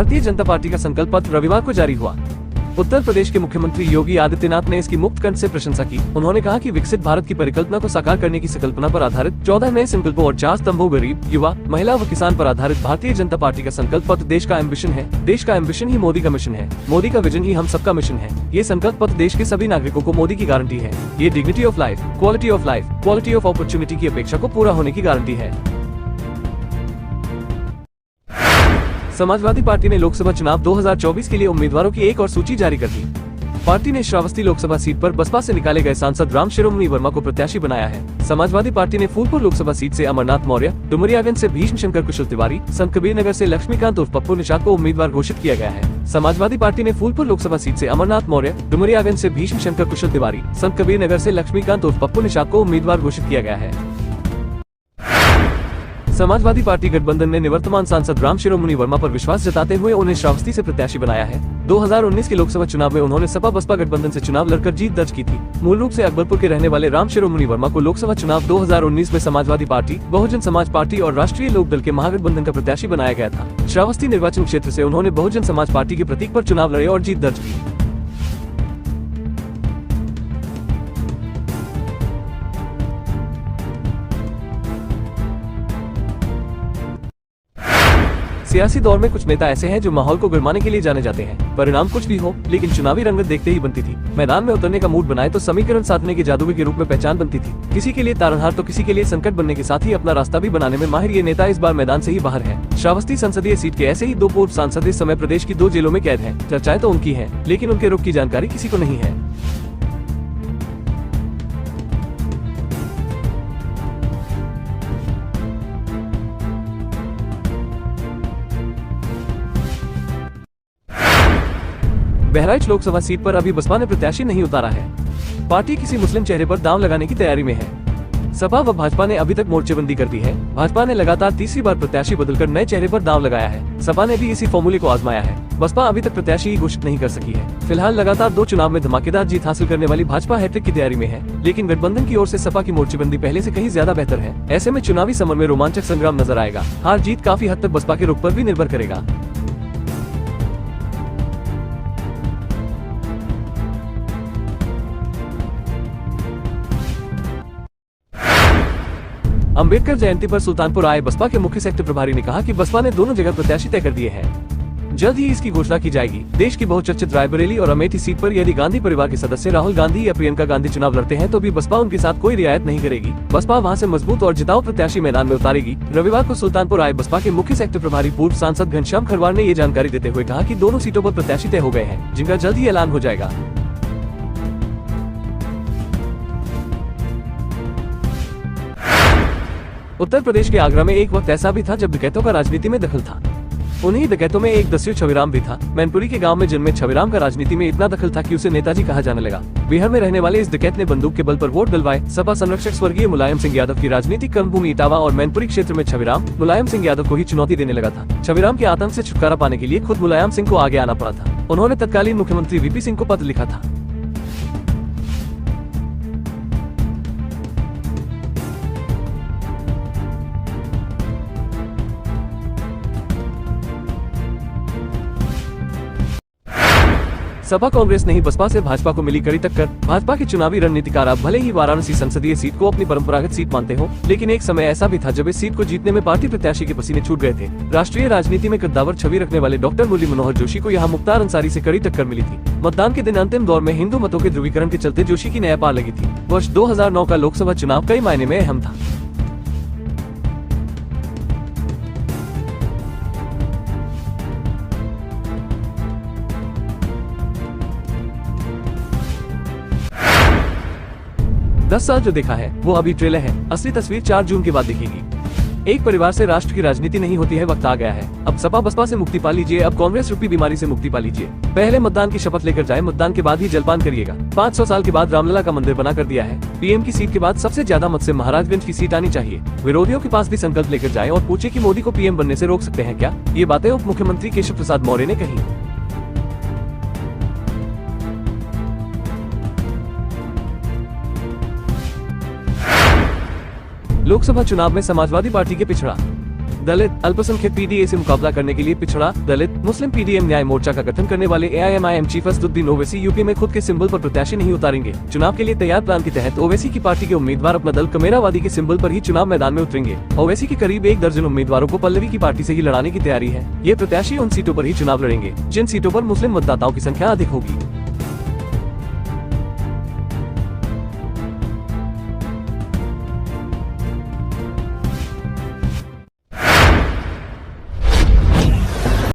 Bharatiya Janata party का संकल्प पत्र रविवार को जारी हुआ। उत्तर प्रदेश के मुख्यमंत्री योगी आदित्यनाथ ने इसकी मुक्त कंठ से प्रशंसा की। उन्होंने कहा कि विकसित भारत की परिकल्पना को साकार करने की संकल्पना पर आधारित 14 नए संकल्पों और 4 स्तंभों गरीब, युवा, महिला व किसान पर आधारित भारतीय जनता पार्टी का संकल्प पत्र देश का एम्बिशन है। देश का एम्बिशन ही मोदी का मिशन है। मोदी का विजन ही हम सबका मिशन है। ये संकल्प पत्र देश के सभी नागरिकों को मोदी की गारंटी है। ये dignity of life, quality of life, quality of opportunity की अपेक्षा को पूरा होने की गारंटी है। समाजवादी पार्टी ने लोकसभा चुनाव 2024 के लिए उम्मीदवारों की एक और सूची जारी कर दी। पार्टी ने श्रावस्ती लोकसभा सीट पर बसपा से निकाले गए सांसद राम शिरोमणि वर्मा को प्रत्याशी बनाया है। समाजवादी पार्टी ने फूलपुर लोकसभा सीट से अमरनाथ मौर्य, डुमरियागंज से भीष्म शंकर कुशल तिवारी, संत कबीर नगर से लक्ष्मीकांत उर्फ पप्पू निषाद को उम्मीदवार घोषित किया गया है। समाजवादी पार्टी ने फूलपुर लोकसभा सीट से अमरनाथ मौर्य, डुमरियागंज से भीष्म शंकर कुशल तिवारी, संत कबीर नगर से लक्ष्मीकांत उर्फ पप्पू निषाद को उम्मीदवार घोषित किया गया है। समाजवादी पार्टी गठबंधन ने निवर्तमान सांसद राम शिरोमणि वर्मा पर विश्वास जताते हुए उन्हें श्रावस्ती से प्रत्याशी बनाया है। 2019 के लोकसभा चुनाव में उन्होंने सपा बसपा गठबंधन से चुनाव लड़कर जीत दर्ज की थी। मूल रूप से अकबरपुर के रहने वाले राम शिरोमणि वर्मा को लोकसभा चुनाव 2019 में समाजवादी पार्टी, बहुजन समाज पार्टी और राष्ट्रीय लोकदल के महागठबंधन का प्रत्याशी बनाया गया था। श्रावस्ती निर्वाचन क्षेत्र से उन्होंने बहुजन समाज पार्टी के प्रतीक पर चुनाव लड़े और जीत दर्ज की। सियासी दौर में कुछ नेता ऐसे हैं जो माहौल को गरमाने के लिए जाने जाते हैं। परिणाम कुछ भी हो, लेकिन चुनावी रंगत देखते ही बनती थी। मैदान में उतरने का मूड बनाए तो समीकरण साधने के जादूगर के रूप में पहचान बनती थी। किसी के लिए तारनहार तो किसी के लिए संकट बनने के साथ ही अपना रास्ता भी बनाने में माहिर ये नेता इस बार मैदान से ही बाहर है। श्रावस्ती संसदीय सीट के ऐसे ही 2 पूर्व सांसद इस समय प्रदेश की 2 जेलों में कैद हैं। चर्चाएं तो उनकी हैं, लेकिन उनके रुख की जानकारी किसी को नहीं है। बहराइच लोकसभा सीट पर अभी बसपा ने प्रत्याशी नहीं उतारा है। पार्टी किसी मुस्लिम चेहरे पर दांव लगाने की तैयारी में है। सपा व भाजपा ने अभी तक मोर्चेबंदी कर दी है। भाजपा ने लगातार तीसरी बार प्रत्याशी बदलकर नए चेहरे पर दांव लगाया है। सपा ने भी इसी फॉर्मूले को आजमाया है। बसपा अभी तक प्रत्याशी घोषित नहीं कर सकी है। फिलहाल लगातार 2 चुनाव में धमाकेदार जीत हासिल करने वाली भाजपा हैट्रिक की तैयारी में है, लेकिन गठबंधन की ओर से सपा की मोर्चेबंदी पहले से कहीं ज्यादा बेहतर है। ऐसे में चुनावी समर में रोमांचक संग्राम नजर आएगा। हार जीत काफी हद तक बसपा के रुख पर भी निर्भर करेगा। अंबेडकर जयंती पर सुल्तानपुर आए बसपा के मुख्य सेक्टर प्रभारी ने कहा कि बसपा ने दोनों जगह प्रत्याशी तय कर दिए हैं। जल्द ही इसकी घोषणा की जाएगी। देश की बहुचर्चित रायबरेली और अमेठी सीट पर यदि गांधी परिवार के सदस्य राहुल गांधी या प्रियंका गांधी चुनाव लड़ते हैं तो भी बसपा उनके साथ कोई रियायत नहीं करेगी। बसपा वहां से मजबूत और जिताऊ प्रत्याशी मैदान में उतारेगी। रविवार को सुल्तानपुर आए बसपा के मुख्य सेक्टर प्रभारी पूर्व सांसद घनश्याम खरवार ने ये जानकारी देते हुए कहा कि दोनों सीटों पर प्रत्याशी तय हो गए हैं, जिनका जल्द ही ऐलान हो जाएगा। उत्तर प्रदेश के आगरा में एक वक्त ऐसा भी था जब डकैतों का राजनीति में दखल था। उन्हीं डकैतों में एक दस्यु छविराम भी था। मैनपुरी के गांव में जन्मे छविराम का राजनीति में इतना दखल था कि उसे नेताजी कहा जाने लगा। बिहार में रहने वाले इस डकैत ने बंदूक के बल पर वोट डलवाए। सपा संरक्षक स्वर्गीय मुलायम सिंह यादव की राजनीतिक कर्मभूमि इटावा और मैनपुरी क्षेत्र में छविराम मुलायम सिंह यादव को ही चुनौती देने लगा था। छविराम के आतंक से छुटकारा पाने के लिए खुद मुलायम सिंह को आगे आना पड़ा था। उन्होंने तत्कालीन मुख्यमंत्री वीपी सिंह को पत्र लिखा था। 'सपा कांग्रेस नहीं बसपा से भाजपा को मिली कड़ी टक्कर। भाजपा के चुनावी रणनीतिकार अब भले ही वाराणसी संसदीय सीट को अपनी परंपरागत सीट मानते हो, लेकिन एक समय ऐसा भी था जब इस सीट को जीतने में पार्टी प्रत्याशी के पसीने छूट गए थे। राष्ट्रीय राजनीति में कद्दावर छवि रखने वाले डॉक्टर मुरली मनोहर जोशी को यहाँ मुख्तार अंसारी से कड़ी टक्कर मिली थी। मतदान के दिन अंतिम दौर में हिंदू मतों के ध्रुवीकरण के चलते जोशी की नया पार लगी थी। वर्ष 2009 का लोकसभा चुनाव कई मायने में अहम था। दस साल जो देखा है वो अभी ट्रेलर है। असली तस्वीर 4 जून के बाद दिखेगी। एक परिवार से राष्ट्र की राजनीति नहीं होती है, वक्त आ गया है। अब सपा बसपा से मुक्ति पा लीजिए, अब कांग्रेस रूपी बीमारी से मुक्ति पा लीजिए। पहले मतदान की शपथ लेकर जाए, मतदान के बाद ही जलपान करिएगा। 500 साल के बाद रामलला का मंदिर बना कर दिया है। पीएम की सीट के बाद सबसे ज्यादा मत से महाराजगंज की सीट आनी चाहिए। विरोधियों के पास भी संकल्प लेकर जाए और पूछे कि मोदी को पीएम बनने से रोक सकते हैं क्या। ये बातें उप मुख्यमंत्री केशव प्रसाद मौर्य ने कही। लोकसभा चुनाव में समाजवादी पार्टी के पिछड़ा दलित अल्पसंख्यक पीडीए से मुकाबला करने के लिए पिछड़ा दलित मुस्लिम पीडीएम न्याय मोर्चा का गठन करने वाले AIMIM chief Asaduddin Owaisi UP में खुद के सिंबल पर प्रत्याशी नहीं उतारेंगे। चुनाव के लिए तैयार प्लान के तहत ओवैसी की पार्टी के उम्मीदवार अपना दल कमेरावादी के सिंबल पर ही चुनाव मैदान में उतरेंगे। ओवैसी के करीब 1 दर्जन उम्मीदवारों को पल्लवी की पार्टी से ही लड़ाने की तैयारी है। ये प्रत्याशी उन सीटों पर ही चुनाव लड़ेंगे जिन सीटों पर मुस्लिम मतदाताओं की संख्या अधिक होगी।